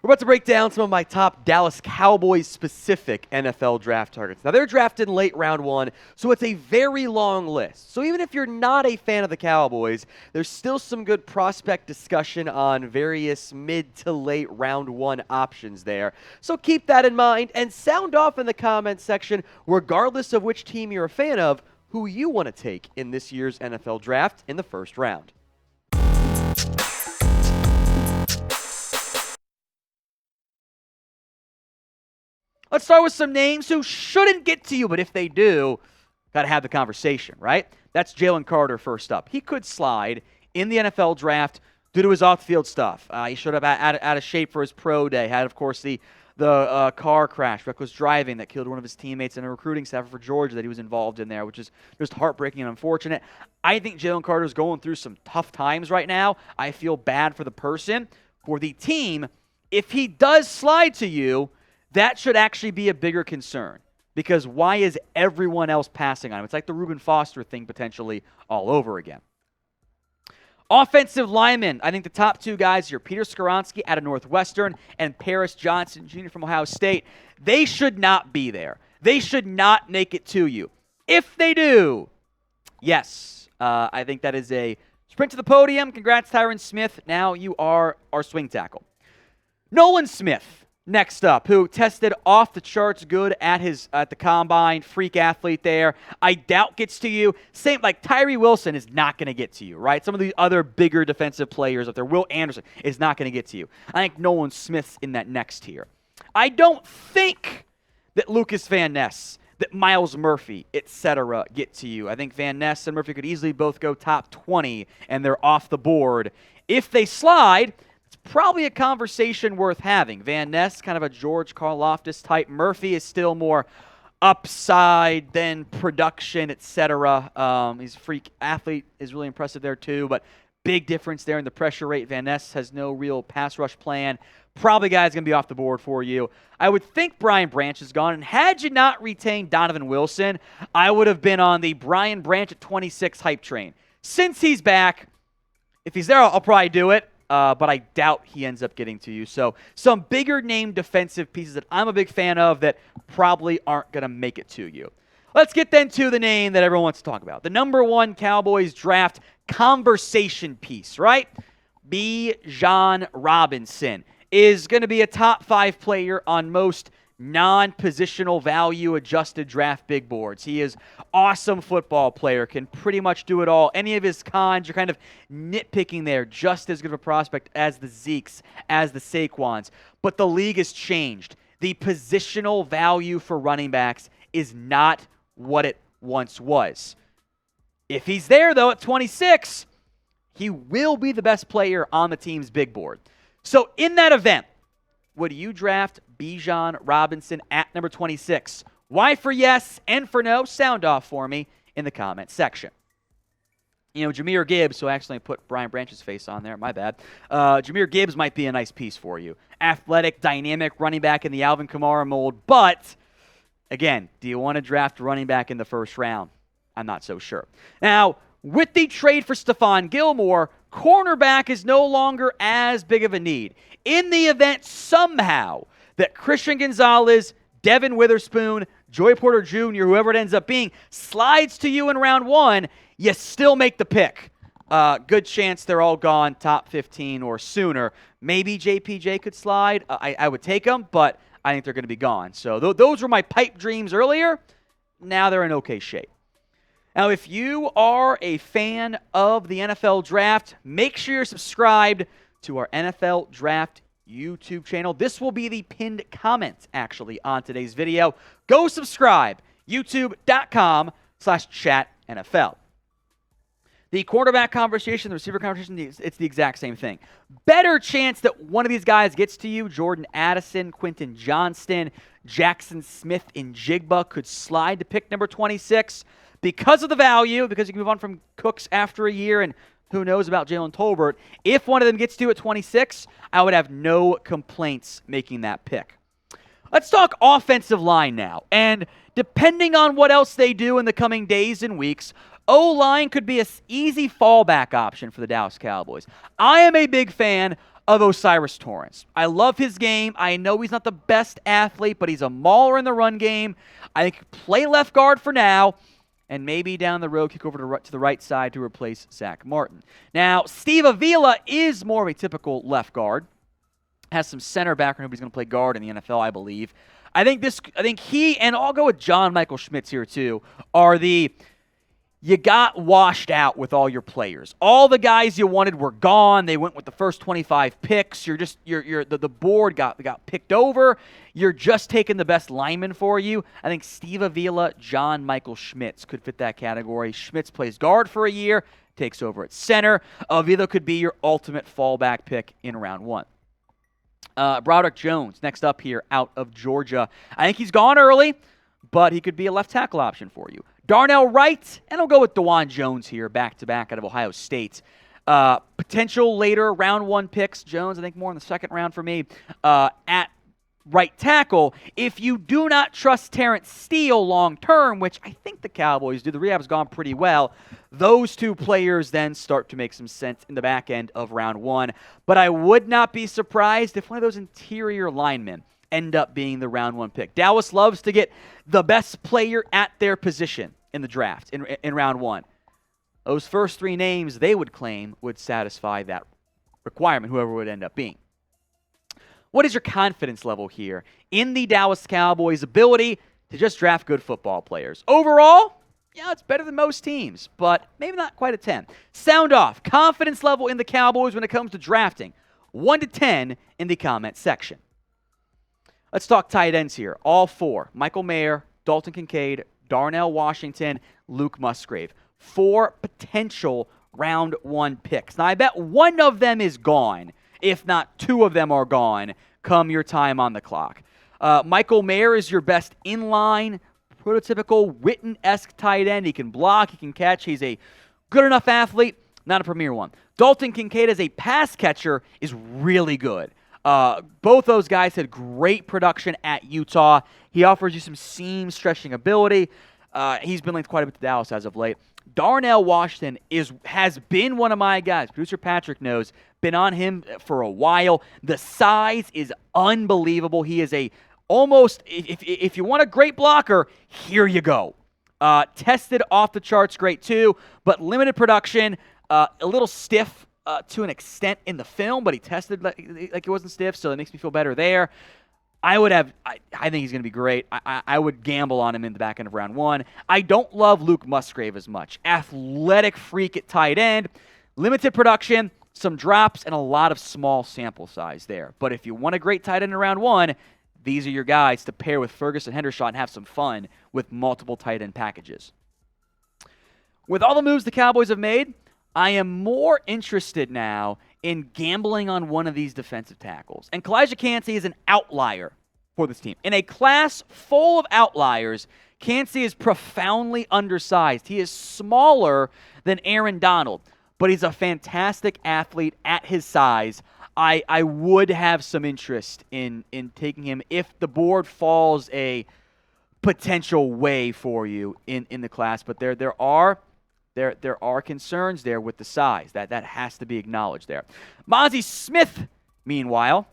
We're about to break down some of my top Dallas Cowboys specific NFL draft targets. Now, they're drafted in late round one, so it's a very long list. So even if you're not a fan of the Cowboys, there's still some good prospect discussion on various mid to late round one options there. So keep that in mind and sound off in the comments section, regardless of which team you're a fan of, who you want to take in this year's NFL draft in the first round. Let's start with some names who shouldn't get to you, but if they do, got to have the conversation, right? That's Jalen Carter first up. He could slide in the NFL draft due to his off-field stuff. He showed up out of shape for his pro day. Had, of course, the car crash, reckless driving that killed one of his teammates and a recruiting staffer for Georgia that he was involved in there, which is just heartbreaking and unfortunate. I think Jalen Carter is going through some tough times right now. I feel bad for the person. For the team, if he does slide to you, that should actually be a bigger concern, because why is everyone else passing on him? It's like the Reuben Foster thing potentially all over again. Offensive linemen, I think the top two guys here, Peter Skoronski out of Northwestern and Paris Johnson Jr. from Ohio State, they should not be there. They should not make it to you. If they do, yes, I think that is a sprint to the podium. Congrats, Tyron Smith. Now you are our swing tackle. Nolan Smith. Next up, who tested off the charts good at the combine, freak athlete there. I doubt gets to you. Same like Tyree Wilson is not going to get to you, right? Some of the other bigger defensive players up there, Will Anderson is not going to get to you. I think Nolan Smith's in that next tier. I don't think that Lukas Van Ness, that Myles Murphy, etc. get to you. I think Van Ness and Murphy could easily both go top 20, and they're off the board. If they slide, probably a conversation worth having. Van Ness, kind of a George Karlaftis type. Murphy is still more upside than production, etc. He's a freak athlete, is really impressive there too, but big difference there in the pressure rate. Van Ness has no real pass rush plan. Probably guy's going to be off the board for you. I would think Brian Branch is gone, and had you not retained Donovan Wilson, I would have been on the Brian Branch at 26 hype train. Since he's back, if he's there, I'll probably do it. But I doubt he ends up getting to you. So some bigger name defensive pieces that I'm a big fan of that probably aren't going to make it to you. Let's get then to the name that everyone wants to talk about. The number one Cowboys draft conversation piece, right? Bijan Robinson is going to be a top 5 player on most non-positional value adjusted draft big boards. He is awesome football player, can pretty much do it all. Any of his cons, you're kind of nitpicking there, just as good of a prospect as the Zekes, as the Saquons. But the league has changed. The positional value for running backs is not what it once was. If he's there, though, at 26, he will be the best player on the team's big board. So in that event, would you draft Bijan Robinson at number 26? Why for yes and for no? Sound off for me in the comments section. You know, Jahmyr Gibbs, so I accidentally put Brian Branch's face on there, my bad. Jahmyr Gibbs might be a nice piece for you. Athletic, dynamic running back in the Alvin Kamara mold, but again, do you want to draft running back in the first round? I'm not so sure. Now, with the trade for Stephon Gilmore, cornerback is no longer as big of a need. In the event somehow that Christian Gonzalez, Devin Witherspoon, Joey Porter Jr., whoever it ends up being, slides to you in round one, you still make the pick. Good chance they're all gone top 15 or sooner. Maybe JPJ could slide. I would take them, but I think they're going to be gone. So those were my pipe dreams earlier. Now they're in okay shape. Now, if you are a fan of the NFL Draft, make sure you're subscribed to our NFL Draft YouTube channel. This will be the pinned comment, actually, on today's video. Go subscribe, youtube.com/chatNFL. The quarterback conversation, the receiver conversation, it's the exact same thing. Better chance that one of these guys gets to you. Jordan Addison, Quentin Johnston, Jackson Smith, and Jigba could slide to pick number 26 because of the value, because you can move on from Cooks after a year, and who knows about Jalen Tolbert. If one of them gets to you at 26, I would have no complaints making that pick. Let's talk offensive line now. And depending on what else they do in the coming days and weeks, O-line could be an easy fallback option for the Dallas Cowboys. I am a big fan of Osiris Torrence. I love his game. I know he's not the best athlete, but he's a mauler in the run game. I think play left guard for now, and maybe down the road kick over to the right side to replace Zach Martin. Now, Steve Avila is more of a typical left guard. Has some center background, but he's going to play guard in the NFL, I believe. I think he, and I'll go with John Michael Schmitz here too, are you got washed out with all your players. All the guys you wanted were gone. They went with the first 25 picks. The board got picked over. You're just taking the best lineman for you. I think Steve Avila, John Michael Schmitz could fit that category. Schmitz plays guard for a year, takes over at center. Avila could be your ultimate fallback pick in round 1. Broderick Jones, next up here out of Georgia. I think he's gone early, but he could be a left tackle option for you. Darnell Wright, and I'll go with Dawand Jones here, back-to-back out of Ohio State. Potential later round 1 picks. Jones, I think more in the second round for me. At right tackle, if you do not trust Terrence Steele long-term, which I think the Cowboys do, the rehab has gone pretty well, those two players then start to make some sense in the back end of round 1. But I would not be surprised if one of those interior linemen end up being the round 1 pick. Dallas loves to get the best player at their position in the draft in round 1. Those first 3 names they would claim would satisfy that requirement, whoever would end up being. What is your confidence level here in the Dallas Cowboys' ability to just draft good football players? Overall, yeah, it's better than most teams, but maybe not quite a 10. Sound off. Confidence level in the Cowboys when it comes to drafting. 1 to 10 in the comment section. Let's talk tight ends here. All 4. Michael Mayer, Dalton Kincaid, Darnell Washington, Luke Musgrave. 4 potential round 1 picks. Now, I bet one of them is gone, if not 2 of them are gone, come your time on the clock. Michael Mayer is your best inline, prototypical Witten-esque tight end. He can block, he can catch. He's a good enough athlete, not a premier one. Dalton Kincaid as a pass catcher is really good. Both those guys had great production at Utah. He offers you some seam stretching ability. He's been linked quite a bit to Dallas as of late. Darnell Washington has been one of my guys. Producer Patrick knows. Been on him for a while. The size is unbelievable. He is if you want a great blocker, here you go. Tested off the charts great too, but limited production, a little stiff to an extent in the film, but he tested like he wasn't stiff, so it makes me feel better there. I think he's going to be great. I would gamble on him in the back end of round 1. I don't love Luke Musgrave as much. Athletic freak at tight end, limited production, some drops, and a lot of small sample size there. But if you want a great tight end in round 1, these are your guys to pair with Ferguson Hendershot and have some fun with multiple tight end packages. With all the moves the Cowboys have made, I am more interested now in gambling on one of these defensive tackles. And Kalijah Kancey is an outlier for this team. In a class full of outliers, Kancey is profoundly undersized. He is smaller than Aaron Donald, but he's a fantastic athlete at his size. I would have some interest in taking him if the board falls a potential way for you in the class. But there are concerns there with the size. That has to be acknowledged there. Mozzie Smith, meanwhile,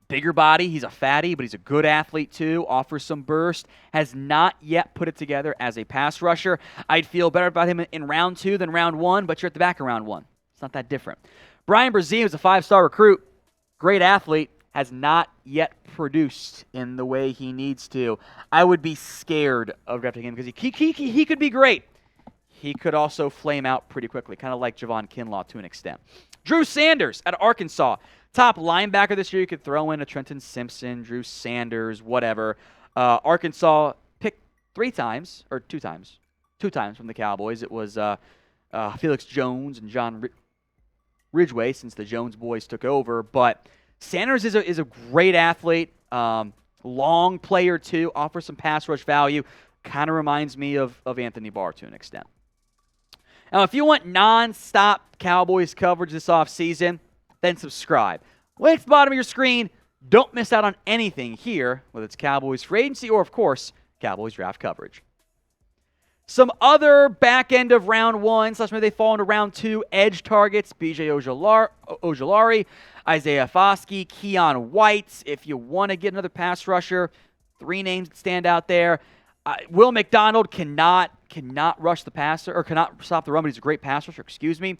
bigger body. He's a fatty, but he's a good athlete too. Offers some burst. Has not yet put it together as a pass rusher. I'd feel better about him in round 2 than round 1, but you're at the back of round 1. It's not that different. Brian Brzee is a 5-star recruit. Great athlete. Has not yet produced in the way he needs to. I would be scared of drafting him because he could be great. He could also flame out pretty quickly, kind of like Javon Kinlaw to an extent. Drew Sanders out of Arkansas. Top linebacker this year. You could throw in a Trenton Simpson, Drew Sanders, whatever. Arkansas picked 2 times from the Cowboys. It was Felix Jones and John Ridgeway since the Jones boys took over. But Sanders is a great athlete. Long player too. Offers some pass rush value. Kind of reminds me of Anthony Barr to an extent. Now, if you want non-stop Cowboys coverage this offseason, then subscribe. Link at the bottom of your screen. Don't miss out on anything here, whether it's Cowboys free agency or, of course, Cowboys draft coverage. Some other back end of round 1, / maybe they fall into round 2, edge targets, B.J. Ojulari, Isaiah Foskey, Keon White. If you want to get another pass rusher, 3 names that stand out there. Will McDonald cannot rush the passer, or cannot stop the run, but he's a great pass rusher, excuse me.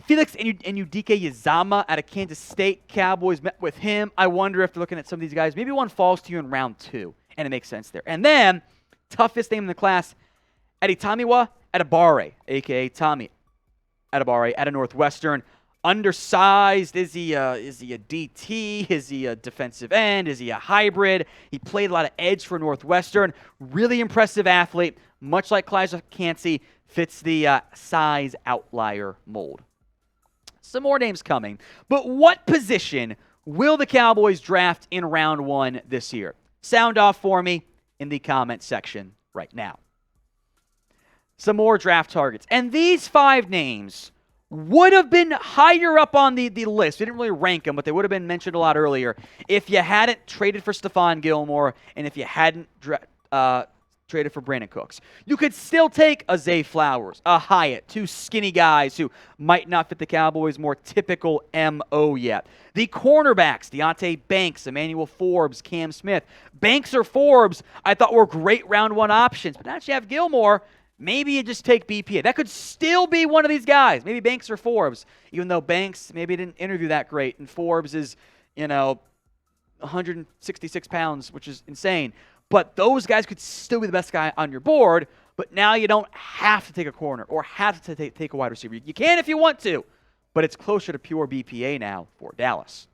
Felix Anudike-Uzomah out of Kansas State. Cowboys met with him. I wonder if they're looking at some of these guys. Maybe one falls to you in round 2, and it makes sense there. And then, toughest name in the class, Adetomiwa Adebawore, a.k.a. Tommy Adebawore, out of Northwestern. Undersized. Is he a DT? Is he a defensive end? Is he a hybrid? He played a lot of edge for Northwestern. Really impressive athlete. Much like Kalijah Kancey, fits the size outlier mold. Some more names coming. But what position will the Cowboys draft in round 1 this year? Sound off for me in the comment section right now. Some more draft targets. And these 5 names would have been higher up on the list. We didn't really rank them, but they would have been mentioned a lot earlier if you hadn't traded for Stephon Gilmore and if you hadn't traded for Brandon Cooks. You could still take a Zay Flowers, a Hyatt, 2 skinny guys who might not fit the Cowboys' more typical M.O. yet. The cornerbacks, Deonte Banks, Emmanuel Forbes, Cam Smith. Banks or Forbes, I thought were great round 1 options, but now that you have Gilmore, maybe you just take BPA. That could still be one of these guys. Maybe Banks or Forbes, even though Banks maybe didn't interview that great, and Forbes is, 166 pounds, which is insane. But those guys could still be the best guy on your board, but now you don't have to take a corner or have to take a wide receiver. You can if you want to, but it's closer to pure BPA now for Dallas.